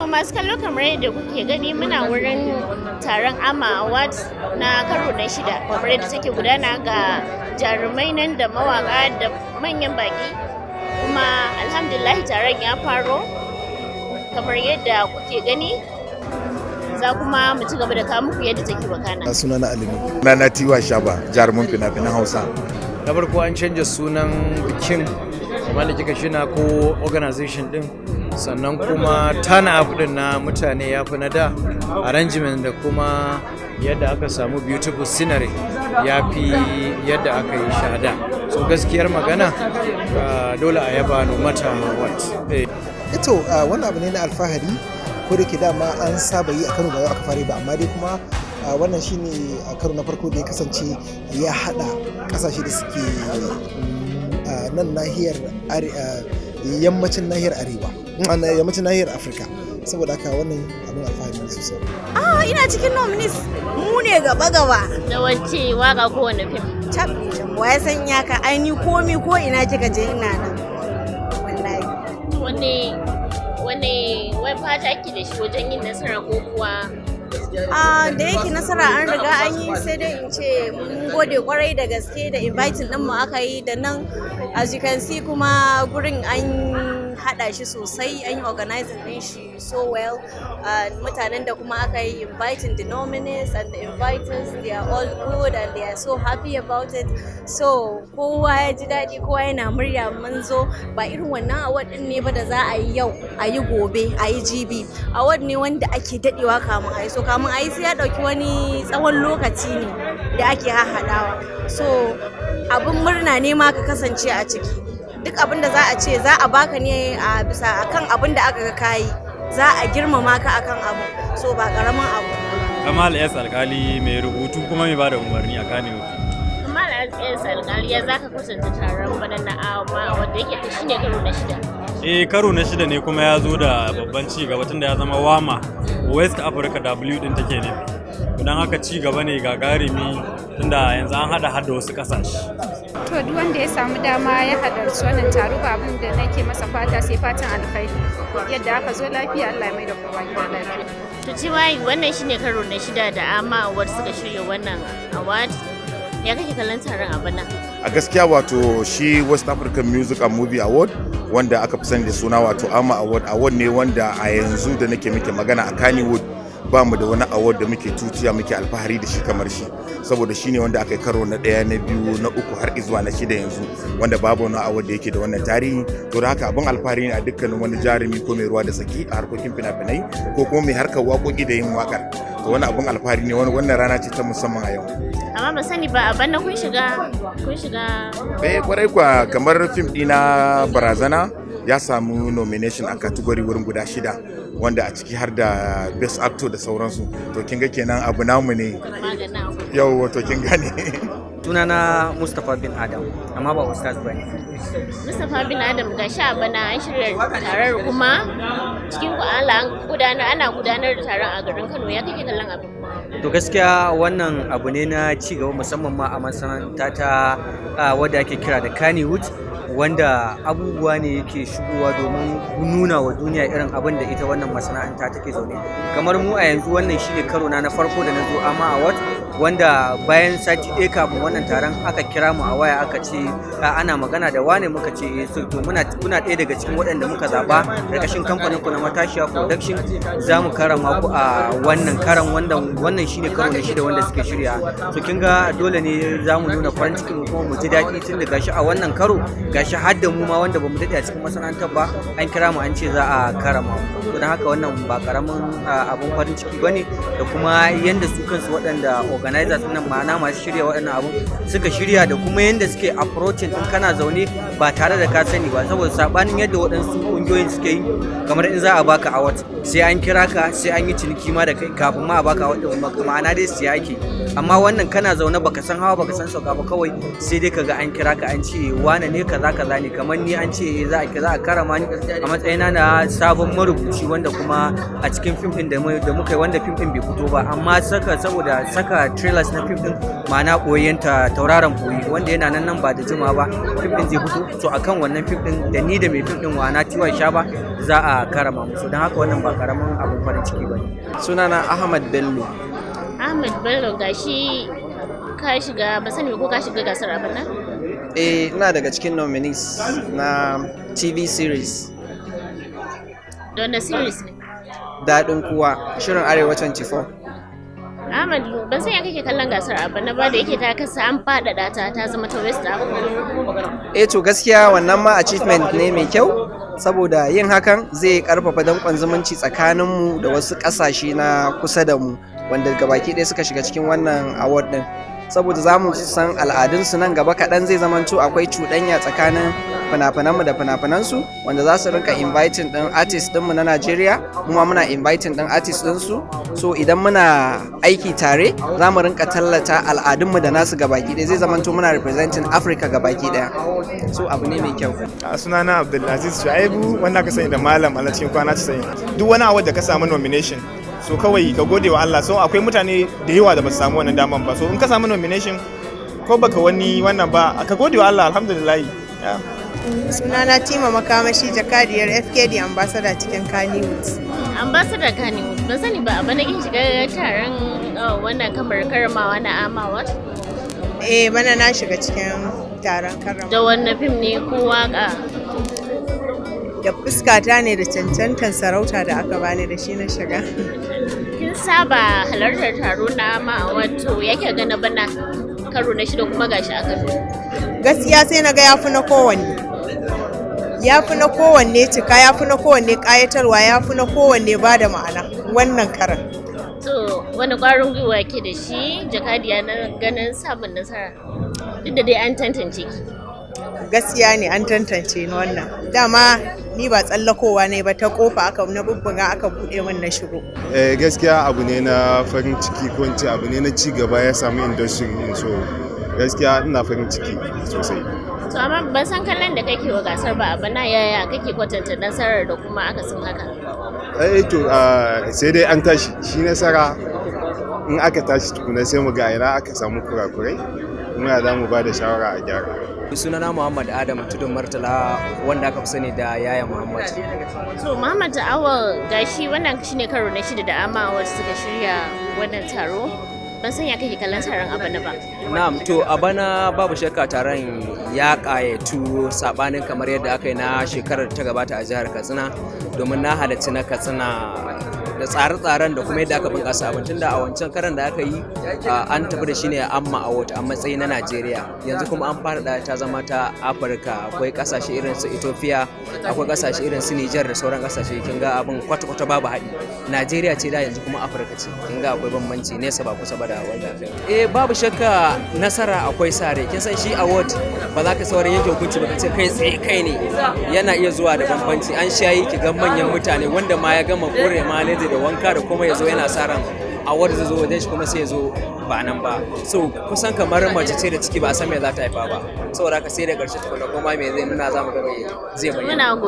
masu kallo kamar yadda kuke gani muna wurin taron AMA Awards na karo na 6 kamar yadda take gudana ga jarumai nan da mawaka da manyan baki kuma alhamdulillah taron ya faro kamar yadda kuke gani za kuma mu ci gaba da kawo muku yadda take wakana. Sunana Alimi. Na Tiwa Shaba, jarumin fina-finan Hausa. Na farko an canja sunan bikin kamar da kika shina ko organization din, sannan kuma turn up din na mutane ya fi na da, arrangement da kuma yadda aka samu beautiful scenery ya fi yadda aka yi shahada. So gaskiyar magana dole a yaba no matter what. Ito wannan abu ne na alfahari, ko da ke dama an saba yi a Kano ba yau aka fara ba, amma dai kuma wannan shine a karo na farko da ya kasance ya hada kasashe da suke nan nahiyar yammacin nahiyar arewa, yammacin nahiyar Afirka, saboda haka wannan abin alfahari ne sosai. Ina cikin nominees, mu ne gaba-gaba. Da wacce waka ko wani fim? Tab, ya san ya ka aini komi ko ina kika je ina nan. Wallahi. Wai fata ki da shi wajen yin nasara ko kuwa? Da yake nasara an riga an yi, sai dai in ce mun gode kwarai da gaske da inviting din mu aka yi da nan, as you can see kuma gurin an hada shi sosai, an yi organizing din shi so well. Mutanen da kuma aka yi inviting, the nominees and the inviters, they are all good and they are so happy about it. So kowa ya ji daɗi, kowa yana murya mun zo. Ba irin wannan award din ne ba da za a yi yau, a yi gobe, a yi jibi. Award ne wanda ake daɗewa kamun a yi, so kamun a yi sai ya ɗauki wani tsawon lokaci ne da ake haɗawa. So abin murna ne ma ka kasance a ciki. Duk abin da za a ce za a baka ne a bisa akan abin da aka ga kayi, za a girmama ka akan abu, so ba karamin abu. Kamal S alkali mai rubutu kuma mai bada umarni a Kano. Kamal S alkali ya zaka kusanta taron bana na AMA wanda yake shine karo na 6. Karo na 6 ne kuma ya zo da babban ci gaba tunda ya zama WAMA, West Africa W din take ne. Idan haka ci gaba ne gagarumi tunda yanzu an hada wasu kasashe. To duk wanda ya samu dama ya halarci wannan taro ba abin da nake masa fata sai fatan alkhairi. Yadda aka zo lafiya, Allah ya mai da kowa gida lafiya. To Tiwai, wannan shine karo na 6 da AMA Award suka shirya wannan award. Ya kake kallon taron a bana? A gaskiya wato shi West African Music and Movie Award wanda aka fi sani da suna wato AMA Award ne wanda a yanzu da nake muke magana a Kannywood ba mu da wani award da muke tutiya muke alfahari da shi kamar shi, saboda shi ne wanda aka yi karo na 1 na 2 na 3 har izuwa na 6 yanzu, wanda babu wani award da yake da wannan tarihi. To da haka abin alfahari ne a dukkanin wani jarumi ko mai ruwa da saki a harkokin fina-finai ko kuma mai harkar waƙoƙi da yin waƙar. To wani abin alfahari ne, wannan rana ce ta musamman a yau. Amma ba sani ba a bana kun shiga kwarai kwa, kamar fim ɗina Barazana ya samu nomination a category wurin guda 6, wanda a ciki har da best actor da sauransu. To kin ga kenan abu namu ne yau, wato kin gane. Sunana Mustapha bin Adam, amma ba ustaz bane. Mustapha bin Adam, gashi a bana an shirya taron kuma cikin ana gudanar da taron a garin Kano. Ya kake kallon abin? To gaskiya wannan abu ne na ci gaba, musamman ma a masana'anta ta wadda ake kira da Kannywood, wanda abubuwa ne yake shigowa domin nuna wa duniya irin abin da ita wannan masana'anta take zaune. Kamar mu a yanzu wannan shine karo na farko da na zo AMA Award, wanda bayan sati ɗaya kafin wannan taron aka kira mu a waya aka ce ana magana da wane, muka ce to kuna ɗaya daga cikin waɗanda muka zaɓa ƙarƙashin kamfanin ku na Matashiya Production, za mu karama ku a wannan karan, wannan shine karo na 6 wanda suke shirya. So kin ga dole ne za mu nuna farin ciki kuma mu ji daɗi tun da gashi a wannan karo gashi har da mu ma wanda bamu daɗe a cikin masana'antar ba an kira mu an ce za a karama mu. To don haka wannan ba karamin abun farin ciki bane, da kuma yanda su kansu waɗanda organizers nan ma'ana masu shirya waɗannan abun suka shirya, da kuma yanda suke approaching din kana zaune ba tare da ka sani ba, saboda sabanin yadda waɗansu ƙungiyoyin suke yi, kamar in za a baka award sai an kira ka, sai an yi ciniki ma da kai kafin ma a baka award din, ma'ana dai siya ake. Amma wannan kana zaune baka san hawa baka san sauka ba, kawai sai dai kaga an kira ka an ce wane ne kaza ne, kamar ni an ce za a karama ni a matsayina na sabon marubuci, wanda kuma a cikin fim din da muka yi, wanda fim din bai fito ba, amma saboda saka trailers na fim din, ma'ana koyanta tauraron koyi wanda yana nan ba da jima ba fim din zai fito. So akan wannan fim din da ni da mai fim din wana Tiwa sha ba za a karama musu, don haka wannan ba karamin abin farin ciki ba ne. Sunana Ahmad Bello. Ahmad Bello gashi ka shiga ba sani ko ka shiga gasar abin nan? Ina daga cikin nominees na TV series. Don na series ne? Daɗin Kuwa, shirin Arewa 24. Ahmad, ban san ya kake kallon gasar abin na ba da yake ta kasa an faɗaɗa ta zama ta West Africa. To gaskiya wannan ma achievement ne mai kyau, saboda yin hakan zai karfafa danƙon zumunci tsakaninmu da wasu ƙasashe na kusa da mu wanda gabaki ɗaya suka shiga cikin wannan award ɗin. Saboda za mu san al'adunsu nan gaba kaɗan zai zamanto akwai cuɗanya tsakanin fina-finanmu da fina-finansu, wanda za su rinka inviting ɗin artist ɗinmu na Najeriya, kuma muna inviting ɗin artist ɗinsu. So idan muna aiki tare za mu rinka tallata al'adunmu da nasu gabaki ɗaya, zai zamanto muna representing Africa gabaki ɗaya. So abu ne mai kyau. Sunana Abdulaziz Shu'aibu, wanda aka sani da Malam a cikin kwana 90. Duk wani award da ka samu nomination, so kawai ka gode wa Allah. So akwai mutane da yawa da ba su samu wannan daman ba, so in ka samu nomination ko baka wani wannan ba, ka gode wa Allah, alhamdulillah. Sunana Tima Makamashi, jakadiyar FKD ambassador cikin Kannywood. Ambassador Kannywood, ban sani ba, bana kin shiga taron wannan kamar karamawa na Amawat? Bana na shiga cikin taron karamawa. Da wannan fim ne ko waka? Da fuskata ne da cancantan sarauta da aka bani da shi na shiga. Kin saba halartar taro na Amawat, to yake ga na bana karo na shida kuma gashi aka zo. Gaskiya sai na ga yafi na kowanne. Yafi na kowanne cika, yafi na kowanne kayatarwa, yafi na kowanne ba da ma'ana wannan karan. To wani ƙwarin gwiwa ke da shi jakadiya na ganin samun nasara, duk da dai an tantance ki? Gaskiya ne an tantance ni wannan. Dama ni ba tsallakowa ne ba, ta kofa aka na bubbuga aka buɗe min na shigo. Gaskiya abu ne na farin ciki, ko in ce abu ne na ci gaba ya samu industry din, so gaskiya ina farin ciki sosai. To amma ban san kallon da kake wa gasar ba, bana yaya kake kwatanta nasarar da kuma akasin haka? Sai dai an tashi, shi nasara in aka tashi tukuna sai mu ga ina aka samu kurakurai kuma ya za mu ba da shawara a gyara. Sunana Muhammad Adam Tudun Murtala, wanda aka fi sani da Yaya Muhammad. So Muhammad Awal, gashi wannan shine karo na shida da Amawar suka shirya wannan taro. Ban san ya kake kallon taron a bana ba. Na'am, to a bana babu shakka taron ya ƙayatu sabanin kamar yadda aka yi na shekarar ta gabata a jihar Katsina, domin na halarci na Katsina da tsare-tsaren da kuma yadda aka bunƙasa abin, tunda a wancan karan da aka yi an tafi da shi ne Amma Award a matsayi na Najeriya, yanzu kuma an faɗaɗa ta zama ta Afirka. Akwai ƙasashe irin su Ethiopia, akwai ƙasashe irin su Niger da sauran ƙasashe. Kin ga abin kwata-kwata babu haɗi. Najeriya ce da, yanzu kuma Afirka ce. Kin ga akwai bambanci, nesa ba kusa ba da wanda. Babu shakka nasara akwai sare. Kin san shi award ba za ka saurin yanke hukunci ba ka ce kai tsaye kai ne, yana iya zuwa da bambanci. An shayi ki ga manyan mutane wanda ma ya gama kore ma ne da wanka da kuma ya zo yana sa ran award zai zo wajen shi kuma sai ya zo ba nan ba. So kusan kamar mace ce da ciki ba a san me za ta haifa ba, saboda haka sai da ƙarshe tukuna kuma me zai nuna za mu ga zai bayyana.